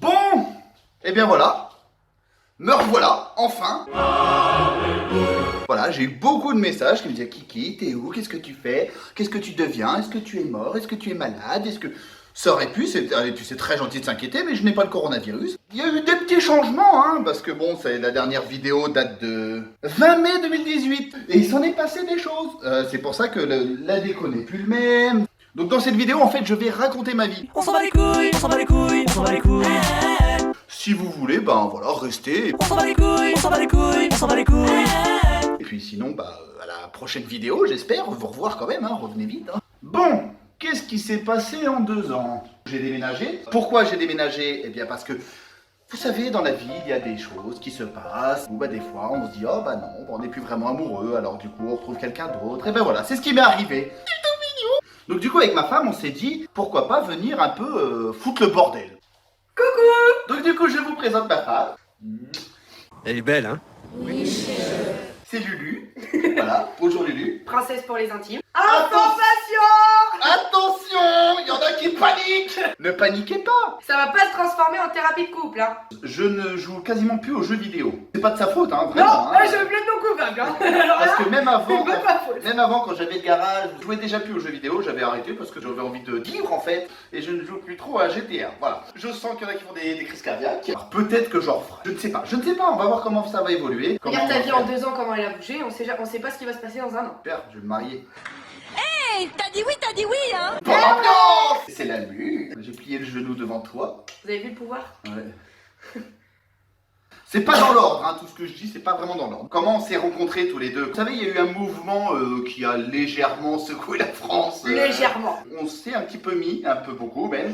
Bon, et bien voilà, me revoilà, enfin. Voilà, j'ai eu beaucoup de messages qui me disaient Kiki, t'es où? Qu'est-ce que tu fais? Qu'est-ce que tu deviens? Est-ce que tu es mort? Est-ce que tu es malade? Est-ce que... Ça aurait pu, c'est très gentil de s'inquiéter, mais je n'ai pas le coronavirus. Il y a eu des petits changements, hein, parce que bon, la dernière vidéo date de 20 mai 2018. Et il s'en est passé des choses. C'est pour ça que la déco n'est plus le même. Donc dans cette vidéo, en fait, je vais raconter ma vie. On s'en bat les couilles, on s'en bat les couilles, on s'en bat les couilles. Si vous voulez, ben voilà, restez. On s'en bat les couilles, on s'en bat les couilles, on s'en bat les couilles. Et puis sinon, bah, à la prochaine vidéo, j'espère vous revoir quand même, hein, revenez vite. Hein. Bon, qu'est-ce qui s'est passé en 2 ans? J'ai déménagé. Pourquoi j'ai déménagé? Eh bien parce que, vous savez, dans la vie, il y a des choses qui se passent, où bah des fois, on se dit, oh bah non, on n'est plus vraiment amoureux, alors du coup, on retrouve quelqu'un d'autre. Et ben voilà, c'est ce qui m'est arrivé. Donc du coup, avec ma femme, on s'est dit, pourquoi pas venir un peu foutre le bordel. Coucou! Donc du coup, je vous présente ma femme. Elle est belle, hein? C'est Lulu. Voilà, bonjour Lulu. Princesse pour les intimes. Attention, il y en a qui paniquent. Ne paniquez pas. Ça va pas se transformer en thérapie de couple, hein. Je ne joue quasiment plus aux jeux vidéo. C'est pas de sa faute, hein, Non, vraiment. Hein. je me plaide non coupable, hein. Alors Parce là, que même c'est pas avant, quand j'avais le garage, je jouais déjà plus aux jeux vidéo, j'avais arrêté parce que j'avais envie de vivre en fait, et je ne joue plus trop à GTA. Voilà. Je sens qu'il y en a qui font des crises cardiaques. Alors peut-être que j'en referai. Je ne sais pas, on va voir comment ça va évoluer. Regarde Comment ta on vie va en faire. 2 ans, comment elle a bougé, on sait pas ce qui va se passer dans 1 an. Super, je vais me marier. Hey, t'as dit oui, hein? Pour l'ambiance. C'est la lune. J'ai plié le genou devant toi. Vous avez vu le pouvoir? Ouais. C'est pas dans l'ordre, hein, tout ce que je dis, c'est pas vraiment dans l'ordre. Comment on s'est rencontrés tous les deux? Vous savez, il y a eu un mouvement qui a légèrement secoué la France. Légèrement. On s'est un petit peu mis, un peu beaucoup même,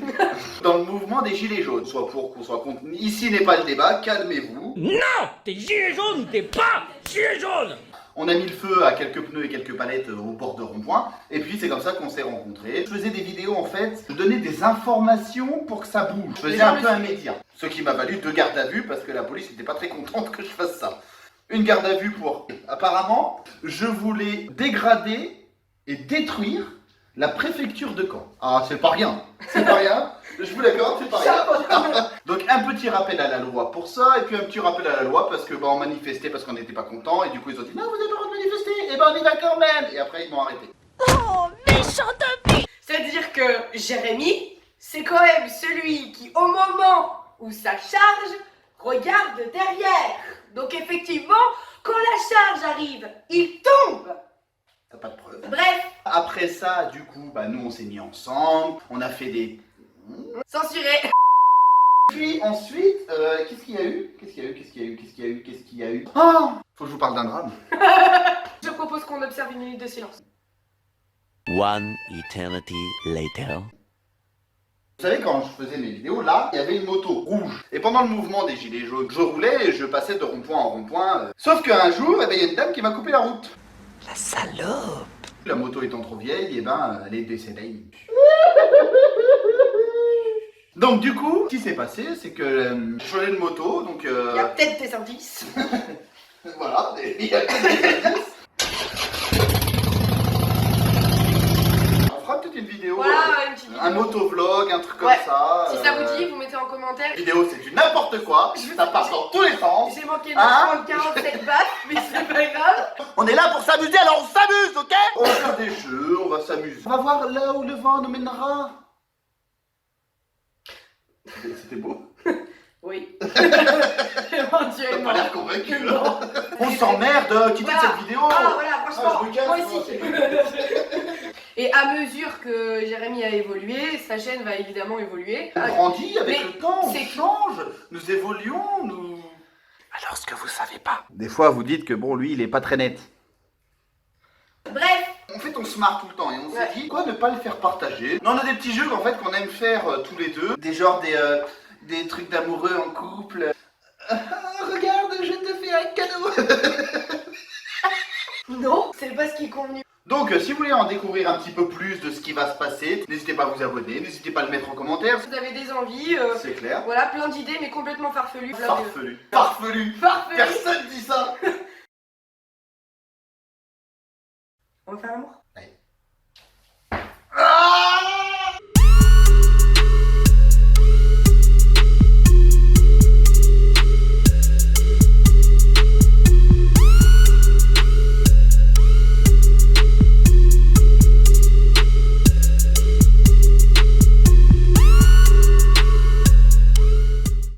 dans le mouvement des gilets jaunes. Soit pour qu'on soit contre. Ici n'est pas le débat, calmez-vous. Non! T'es gilet jaune, t'es pas gilet jaune! On a mis le feu à quelques pneus et quelques palettes au bord de rond-point, et puis c'est comme ça qu'on s'est rencontrés. Je faisais des vidéos en fait, je donnais des informations pour que ça bouge. Je faisais un peu un média. Ce qui m'a valu 2 gardes à vue parce que la police n'était pas très contente que je fasse ça. Une garde à vue pour... Apparemment, je voulais dégrader et détruire la préfecture de Caen. Ah, c'est pas rien. C'est pas rien. Je vous l'accorde, c'est pas rien. Donc un petit rappel à la loi pour ça, et puis un petit rappel à la loi parce que bah, on manifestait parce qu'on n'était pas content, et du coup ils ont dit non, vous n'avez pas le droit de manifester, et ben on y va quand même. Et après ils m'ont arrêté. Oh, méchant de pute! C'est-à-dire que Jérémy, c'est quand même celui qui, au moment où ça charge, regarde derrière. Donc effectivement, quand la charge arrive, il tombe. T'as pas de preuve. Bref, Après ça, du coup, bah nous on s'est mis ensemble, on a fait des... censuré. Puis ensuite, qu'est-ce qu'il y a eu? Ah, faut que je vous parle d'un drame. Je propose qu'on observe 1 minute de silence. One eternity later. Vous savez, quand je faisais mes vidéos, là, il y avait une moto rouge. Et pendant le mouvement des gilets jaunes, je roulais et je passais de rond-point en rond-point. Sauf qu'un jour, eh ben, il y a une dame qui m'a coupé la route. La salope! La moto étant trop vieille, et ben, elle est décédée. Donc du coup, ce qui s'est passé, c'est que j'ai changé de moto, donc Il y a peut-être des indices. voilà, il y a peut-être des indices. On fera peut-être une vidéo, Voilà, une petite vidéo. un motovlog, un truc Ouais. comme ça. Si ça vous dit, vous mettez en commentaire. La vidéo, c'est du n'importe quoi, ça part dans tous les sens. J'ai manqué de Hein prendre 47 baffes, mais c'est pas grave. On est là pour s'amuser, alors on s'amuse, ok? On va faire des jeux, on va s'amuser. On va voir là où le vent nous mènera. C'était beau. Oui. T'as Éventuellement. pas l'air convaincu là. On s'emmerde, quittez Voilà. cette vidéo. Ah voilà, franchement, je me casse, moi moi, aussi. Et à mesure que Jérémy a évolué, sa chaîne va évidemment évoluer. On grandit avec Mais le temps, on c'est- change, nous évoluons, nous... Alors, ce que vous savez pas. Des fois, vous dites que bon, lui, il est pas très net. Bref, En fait, on se marre tout le temps et on Ouais. s'est dit, pourquoi ne pas le faire partager? Non, on a des petits jeux en fait qu'on aime faire tous les deux. Des trucs d'amoureux en couple. Regarde, je te fais un cadeau. non, c'est pas ce qui est convenu. Donc, si vous voulez en découvrir un petit peu plus de ce qui va se passer, n'hésitez pas à vous abonner, n'hésitez pas à le mettre en commentaire. Vous avez des envies, C'est clair. voilà, plein d'idées, mais complètement farfelues. Farfelu. Farfelu. Farfelues. Personne dit ça. On va faire l'amour. Ouais.